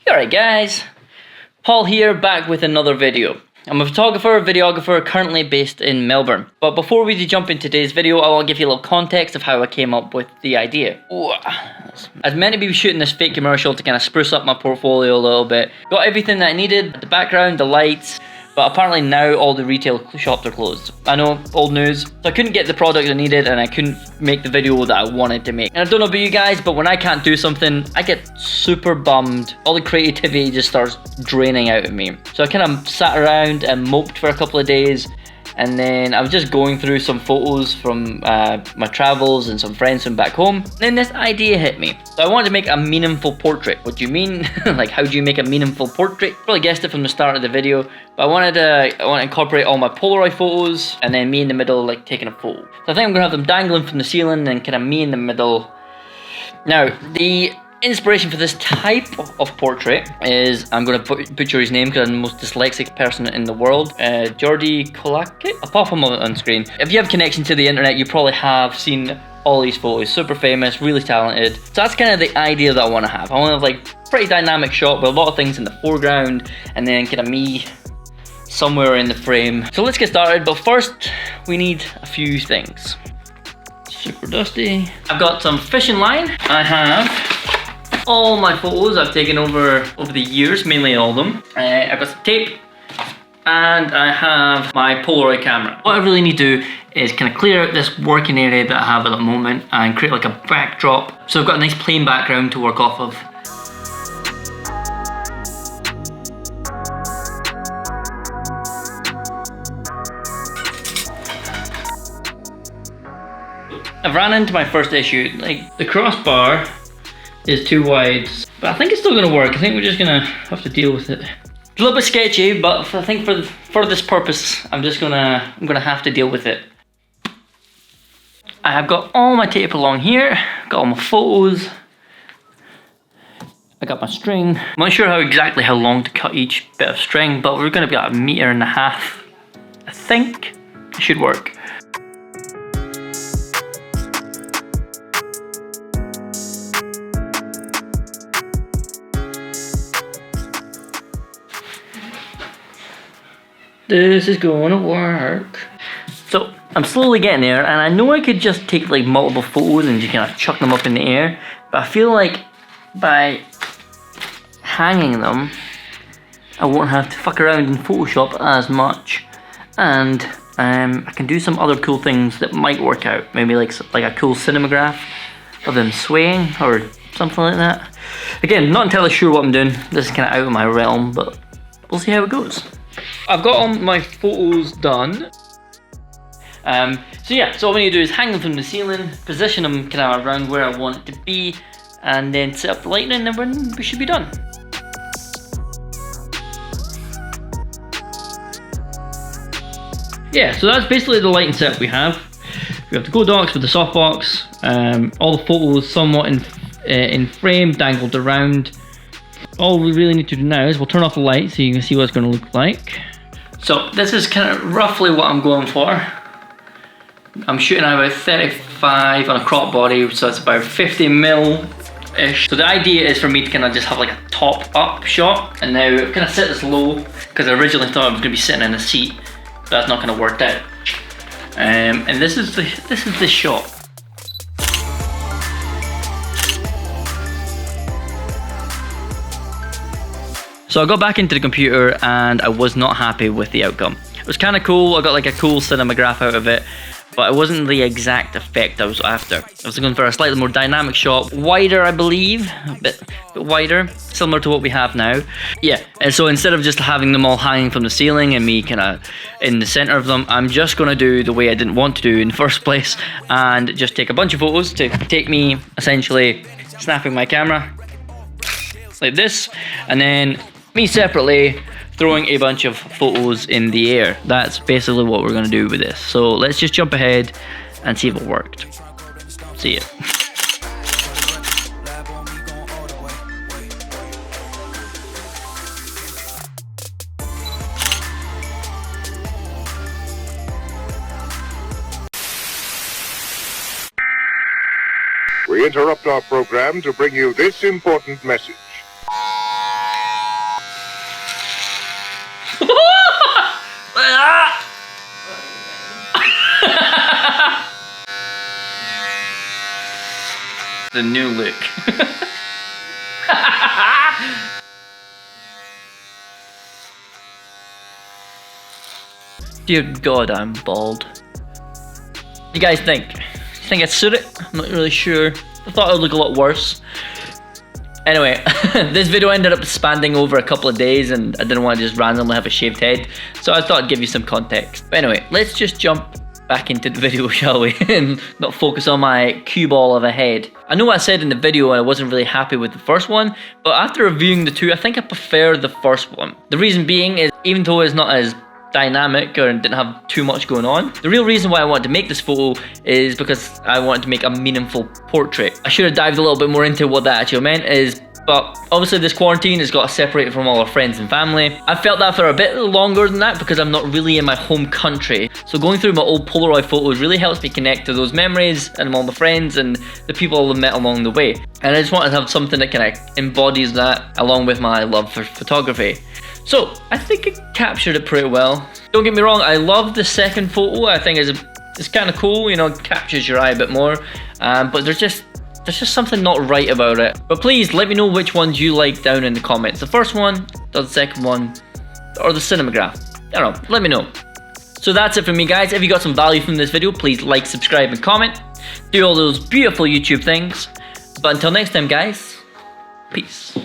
Alright guys, Paul here, back with another video. I'm a photographer, videographer, currently based in Melbourne. But before we jump into today's video, I will give you a little context of how I came up with the idea. I was meant to be shooting this fake commercial to kind of spruce up my portfolio a little bit. Got everything that I needed, the background, the lights, but apparently now all the retail shops are closed. I know, old news. So I couldn't get the product I needed and I couldn't make the video that I wanted to make. And I don't know about you guys, but when I can't do something, I get super bummed. All the creativity just starts draining out of me. So I kind of sat around and moped for a couple of days. And then I was just going through some photos from my travels and some friends from back home. And then this idea hit me. So I wanted to make a meaningful portrait. What do you mean? Like, how do you make a meaningful portrait? Probably guessed it from the start of the video. But I want to incorporate all my Polaroid photos and then me in the middle, like taking a photo. So I think I'm gonna have them dangling from the ceiling and kind of me in the middle. Now, the inspiration for this type of portrait is, I'm going to butcher his name because I'm the most dyslexic person in the world, Jordi Kolakit. I'll pop him on screen. If you have connection to the internet, you probably have seen all these photos. Super famous, really talented. So that's kind of the idea that I want to have. I want to have like pretty dynamic shot with a lot of things in the foreground and then kind of me somewhere in the frame. So let's get started, but first we need a few things. Super dusty. I've got some fishing line. I have all my photos I've taken over the years, mainly all of them. I've got some tape and I have my Polaroid camera. What I really need to do is kind of clear out this working area that I have at the moment and create like a backdrop. So I've got a nice plain background to work off of. I've ran into my first issue. Like, the crossbar is too wide, but I think it's still gonna work. I think we're just gonna have to deal with it. It's a little bit sketchy, but I think for this purpose, I'm gonna have to deal with it. I have got all my tape along here, got all my photos. I got my string. I'm not sure exactly how long to cut each bit of string, but we're gonna be about 1.5 meters. I think it should work. This is going to work. So I'm slowly getting there, and I know I could just take like multiple photos and just kind of chuck them up in the air, but I feel like by hanging them, I won't have to fuck around in Photoshop as much, and I can do some other cool things that might work out. Maybe like a cool cinematograph of them swaying or something like that. Again, not entirely sure what I'm doing. This is kind of out of my realm, but we'll see how it goes. I've got all my photos done. So yeah, so all we need to do is hang them from the ceiling, position them kind of around where I want it to be, and then set up the lighting, and then we should be done. Yeah, so that's basically the lighting setup we have. We have the Godox with the softbox, all the photos somewhat in frame, dangled around. All we really need to do now is we'll turn off the light so you can see what it's going to look like. So this is kind of roughly what I'm going for. I'm shooting at about 35 on a crop body, so it's about 50mm-ish. So the idea is for me to kind of just have like a top up shot, and now I've kind of set this low because I originally thought I was going to be sitting in a seat, but that's not going to work out. And this is the shot. So I got back into the computer and I was not happy with the outcome. It was kind of cool, I got like a cool cinematograph out of it, but it wasn't the exact effect I was after. I was looking for a slightly more dynamic shot, wider I believe, a bit wider, similar to what we have now. Yeah, and so instead of just having them all hanging from the ceiling and me kind of in the center of them, I'm just going to do the way I didn't want to do in the first place and just take a bunch of photos to take me essentially snapping my camera like this, and then me separately throwing a bunch of photos in the air. That's basically what we're going to do with this. So let's just jump ahead and see if it worked. See ya. We interrupt our program to bring you this important message. The new look. Dear God, I'm bald. What do you guys think? You think I'd suit it? I'm not really sure. I thought it would look a lot worse. Anyway, this video ended up spanning over a couple of days and I didn't want to just randomly have a shaved head, so I thought I'd give you some context. But anyway, let's just jump back into the video, shall we? And not focus on my cue ball of a head. I know what I said in the video and I wasn't really happy with the first one, but after reviewing the two, I think I prefer the first one. The reason being is, even though it's not as dynamic or didn't have too much going on, the real reason why I wanted to make this photo is because I wanted to make a meaningful portrait. I should have dived a little bit more into what that actually meant is, but obviously this quarantine has got us separated from all our friends and family. I felt that for a bit longer than that because I'm not really in my home country. So going through my old Polaroid photos really helps me connect to those memories and all the friends and the people I've met along the way. And I just wanted to have something that kind of embodies that along with my love for photography. So I think it captured it pretty well. Don't get me wrong, I love the second photo. I think it's kind of cool, you know, it captures your eye a bit more. But there's just something not right about it. But please let me know which ones you like down in the comments. The first one, or the second one, or the Cinemagraph. I don't know, let me know. So that's it for me, guys. If you got some value from this video, please like, subscribe, and comment. Do all those beautiful YouTube things. But until next time, guys, peace.